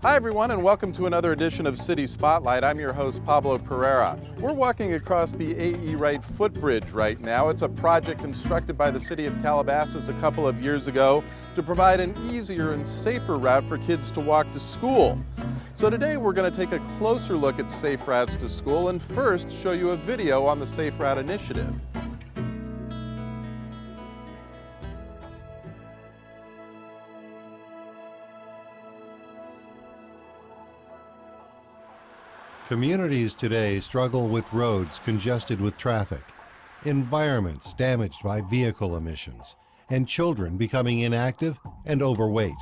Hi everyone, and welcome to another edition of City Spotlight. I'm your host, Pablo Pereira. We're walking across the A.E. Wright footbridge right now. It's a project constructed by the city of Calabasas a couple of years ago to provide an easier and safer route for kids to walk to school. So today we're going to take a closer look at safe routes to school and first show you a video on the Safe Route Initiative. Communities today struggle with roads congested with traffic, environments damaged by vehicle emissions, and children becoming inactive and overweight.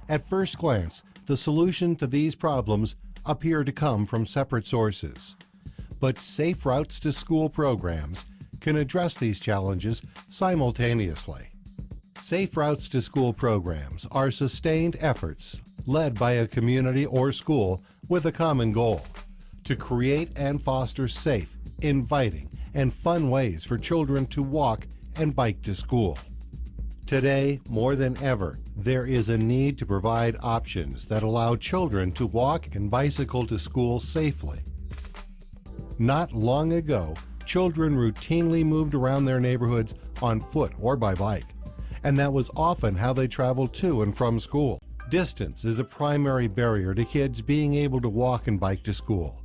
At first glance, the solution to these problems appear to come from separate sources. But Safe Routes to School programs can address these challenges simultaneously. Safe Routes to School programs are sustained efforts led by a community or school with a common goal: to create and foster safe, inviting, and fun ways for children to walk and bike to school. Today, more than ever, there is a need to provide options that allow children to walk and bicycle to school safely. Not long ago, children routinely moved around their neighborhoods on foot or by bike, and that was often how they traveled to and from school. Distance is a primary barrier to kids being able to walk and bike to school.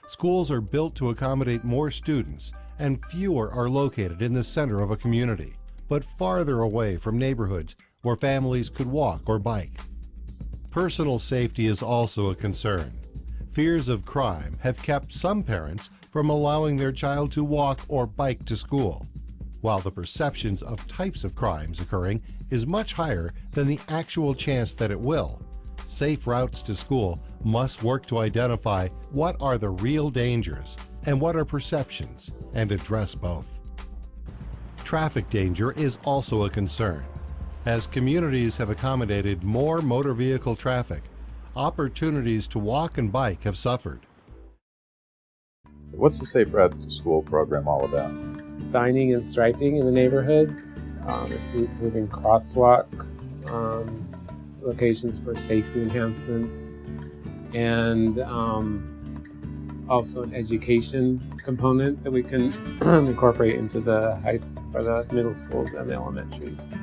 Schools are built to accommodate more students, and fewer are located in the center of a community, but farther away from neighborhoods where families could walk or bike. Personal safety is also a concern. Fears of crime have kept some parents from allowing their child to walk or bike to school, while the perceptions of types of crimes occurring is much higher than the actual chance that it will. Safe Routes to School must work to identify what are the real dangers and what are perceptions, and address both. Traffic danger is also a concern. As communities have accommodated more motor vehicle traffic, opportunities to walk and bike have suffered. What's the Safe Route to School program all about? Signing and striping in the neighborhoods, moving crosswalk locations for safety enhancements, and also an education component that we can incorporate into the middle schools and the elementaries.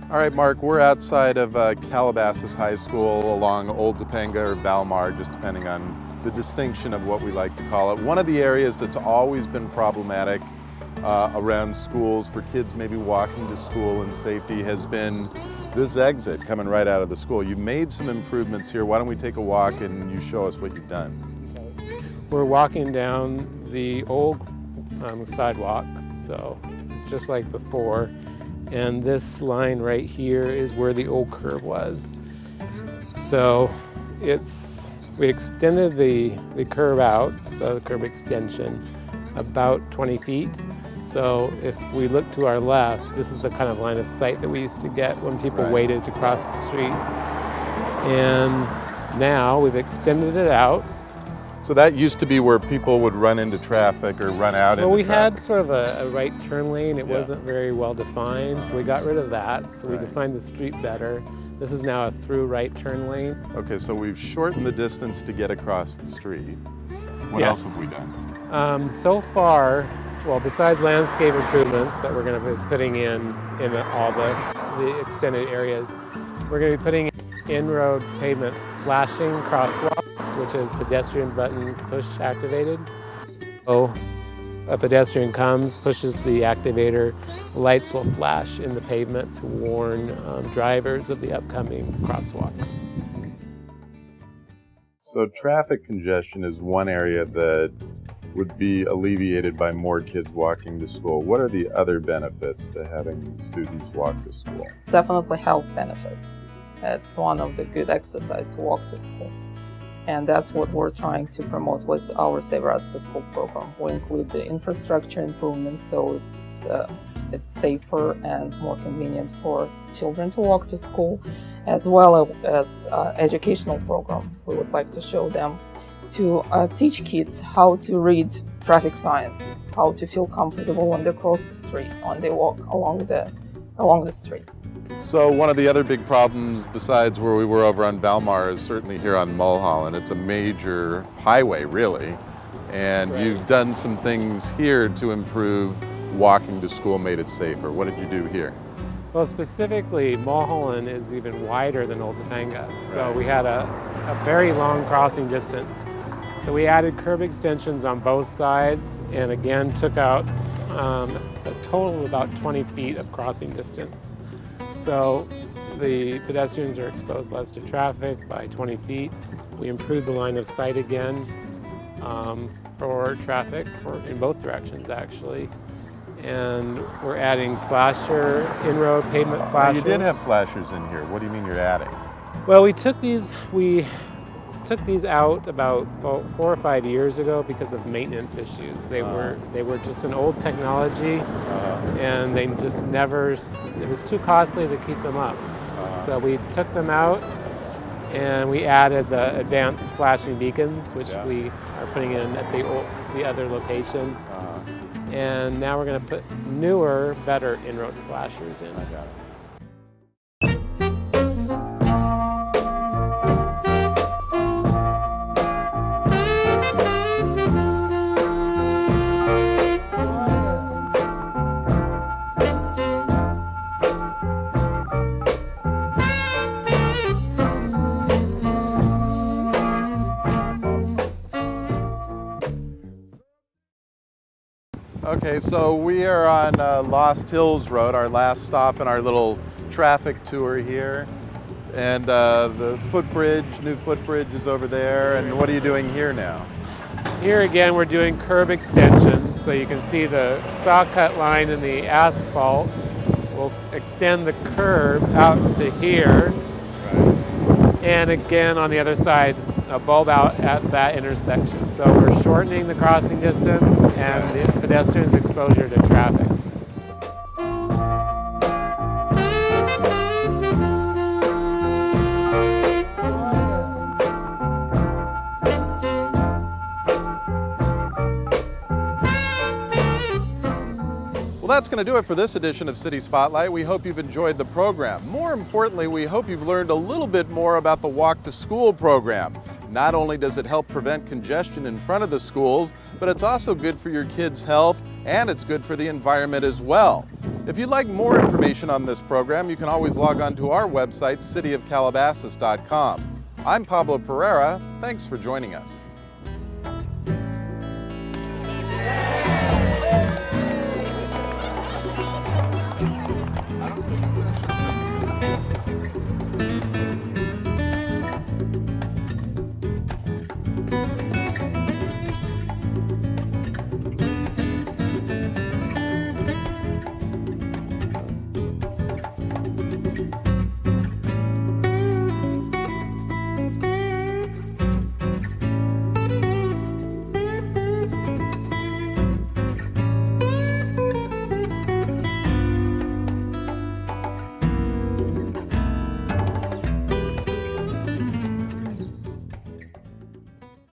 All right, Mark, we're outside of Calabasas High School along Old Topanga or Valmar, just depending on the distinction of what we like to call it. One of the areas that's always been problematic around schools for kids maybe walking to school in safety has been this exit coming right out of the school. You've made some improvements here. Why don't we take a walk and you show us what you've done? Okay. We're walking down the old sidewalk, so it's just like before. And this line right here is where the old curb was. So we extended the curb out, so the curb extension, about 20 feet. So if we look to our left, this is the kind of line of sight that we used to get when people waited to cross the street. And now we've extended it out. So that used to be where people would run into traffic or run out into traffic. Well, we had sort of a right turn lane. It wasn't very well defined, so we got rid of that. So we defined the street better. This is now a through right turn lane. Okay, so we've shortened the distance to get across the street. What else have we done? So far, well, besides landscape improvements that we're going to be putting in all the extended areas, we're going to be putting in-road pavement flashing crosswalk, which is pedestrian button push activated. So a pedestrian comes, pushes the activator, lights will flash in the pavement to warn drivers of the upcoming crosswalk. So traffic congestion is one area that would be alleviated by more kids walking to school. What are the other benefits to having students walk to school? Definitely health benefits. It's one of the good exercise to walk to school. And that's what we're trying to promote with our Safe Routes to School program. We include the infrastructure improvements so it's safer and more convenient for children to walk to school, as well as educational program. We would like to show them to teach kids how to read traffic signs, how to feel comfortable when they cross the street, when they walk along the along the street. So one of the other big problems besides where we were over on Valmar is certainly here on Mulholland. It's a major highway, really. And Right. you've done some things here to improve walking to school, made it safer. What did you do here? Well, specifically, Mulholland is even wider than Old Topanga. So Right. we had a very long crossing distance. So we added curb extensions on both sides and again took out a total of about 20 feet of crossing distance. So the pedestrians are exposed less to traffic by 20 feet. We improved the line of sight again for traffic in both directions, actually. And we're adding flasher, in-road pavement Now, flashers. you did have flashers in here. What do you mean you're adding? Well, we took these out about 4 or 5 years ago because of maintenance issues. They were just an old technology, and they just never. It was too costly to keep them up. So we took them out, and we added the advanced flashing beacons, which Yeah. we are putting in at the other location. And now we're going to put newer, better in-road flashers in. I got it. Okay, so we are on Lost Hills Road, our last stop in our little traffic tour here. And the footbridge, new footbridge is over there. And what are you doing here now? Here again, we're doing curb extensions, so you can see the saw cut line in the asphalt. We'll extend the curb out to here. And again, on the other side, a bulb out at that intersection. So we're shortening the crossing distance and the pedestrians' exposure to traffic. Well, that's going to do it for this edition of City Spotlight. We hope you've enjoyed the program. More importantly, we hope you've learned a little bit more about the Walk to School program. Not only does it help prevent congestion in front of the schools, but it's also good for your kids' health and it's good for the environment as well. If you'd like more information on this program, you can always log on to our website, cityofcalabasas.com. I'm Pablo Pereira. Thanks for joining us.